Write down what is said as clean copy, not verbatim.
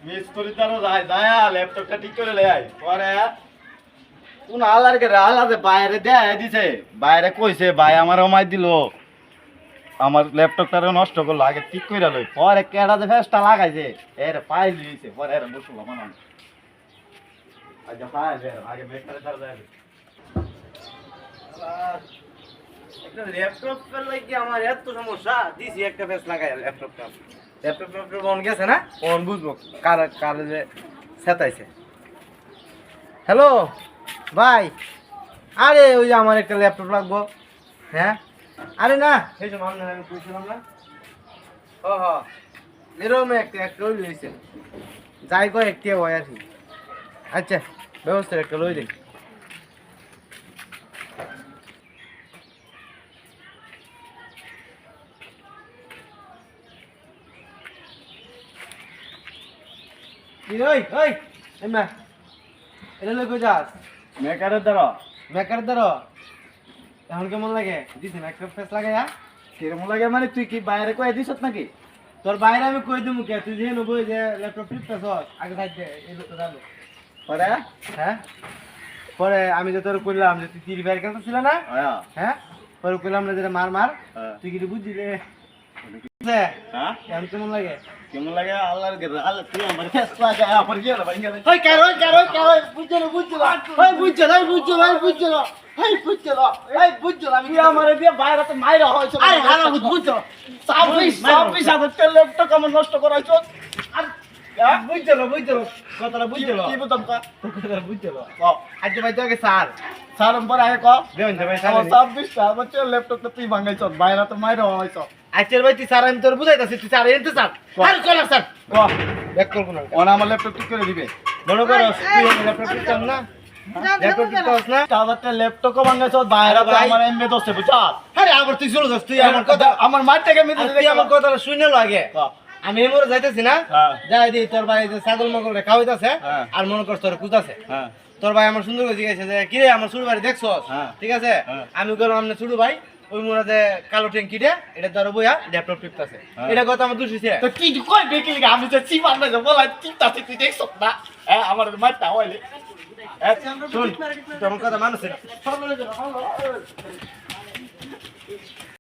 মিস্ত্রি তারও যায় যায় ল্যাপটপটা ঠিক করে লে আয় পরে কোন আলারকে আলাদা বাইরে দেয় দিছে বাইরে কইছে ভাই আমার আমায় দিল আমার ল্যাপটপটারে নষ্ট করলো আগে ঠিক করে লই পরে কেডা যে ফেসটা লাগাইছে এর পাইল দিয়েছে পরে এর বসলো মানান আচ্ছা পাইল আগে বেকারে তার যায় একটা ল্যাপটপ এর লাগি আমার এত সমস্যা দিছি একটা ফেস লাগাই ল্যাপটপটা ল্যাপটপ মন গেছে না কোন বুঝবো কার কার যে সেটাইছে হ্যালো ভাই আরে ওই যে আমার একটা ল্যাপটপ লাগবো হ্যাঁ আরে না সেই সময় আমি কইছিলাম না ও হ এরকম একটা লই লইছে যাই কো একটা হয় আর কি আচ্ছা ব্যবস্থা একটা লই দিন ওই ওই এমা এটা লই কই যাস মেকারের দ্বারা মেকার দাঁড়ো এখন কেমন লাগে দিছেন একটা ফেস লাগাইয়া কিরম লাগে মানে তুই কি বাইরে কয়ে দিছ নাকি তোর বাইরে আমি কই দিমু কে তুই যে নবই যে ল্যাপটপ ফ্লিপতেছ আগে থাকতে এই লোকটা জানো পরে হ্যাঁ পরে আমি যে তোর কইলাম যে তুই 30 বাইর খেলতে ছিল না হ্যাঁ পরে কইলাম না যে মার মার তুই কি বুঝলি রে হ্যাঁ এখন কেমন লাগে কেমন লাগে আল্লাহর আল্লাহ তুই আমার ফেস লাগে আমার গিয়ে ভাই গেল ওই কারো বুঝছো ওই বুঝছো আমি তুই আমার দিয়ে বাইরে তো মাইরা হইছে আরে হারা বুঝছো 26 হাজার তেল ল্যাপটপ আমার নষ্ট করাইছ বুঝছো কথাটা বুঝছো কি বুঝতাম কা কথাটা বুঝছো ও আজ ভাই তোকে স্যার সারম পরে আগে ক দেন ভাই আমার স্যার 26 হাজার তেল ল্যাপটপটা তুই ভাঙাইছ বাইরে তো মাইরা হইছ আজকের ভাই তুই স্যার আমি তোর বুঝাইতাছি তুই স্যার এনতে স্যার আর কল স্যার ক ব্যাক করব না ওনা আমার ল্যাপটপ ঠিক করে দিবে মনে করো তুই ল্যাপটপ কিনতাম না ল্যাপটপ কিনতাস না হাজার ল্যাপটপ ভাঙাইছ বাইরে তো আমার এমনি দোস্তে বুঝছ আরে আবার তুই চলে যাস তুই আমার কথা আমার মার থেকে মিতে তুই আমার কথাটা শুনে লাগে আমি এই মোড়ে যাইতেছি না হ্যাঁ। যাই দি তোর ভাই যে ছাগল মগল রে খাওয়াইতাছে হ্যাঁ। আর মনে কর তোর কুতাছে হ্যাঁ তোর ভাই আমার সুন্দর করে জিজ্ঞাসা যে কি রে আমার ছোট ভাই দেখছস হ্যাঁ। ঠিক আছে হ্যাঁ। আমি কইলাম আমনে ছোট ভাই ওই মোড়াতে কালো ট্যাঙ্কি রে এটা ধরো বইয়া ল্যাপটপ টিপতাছে হ্যাঁ। এটা কথা আমার দুষিছে তো কি কই দেখলি আমি যে চিপার না যে বলা চিন্তা তুই দেখছ না হ্যাঁ আমার মারটা হইলে শুন তোর কথা মানুষ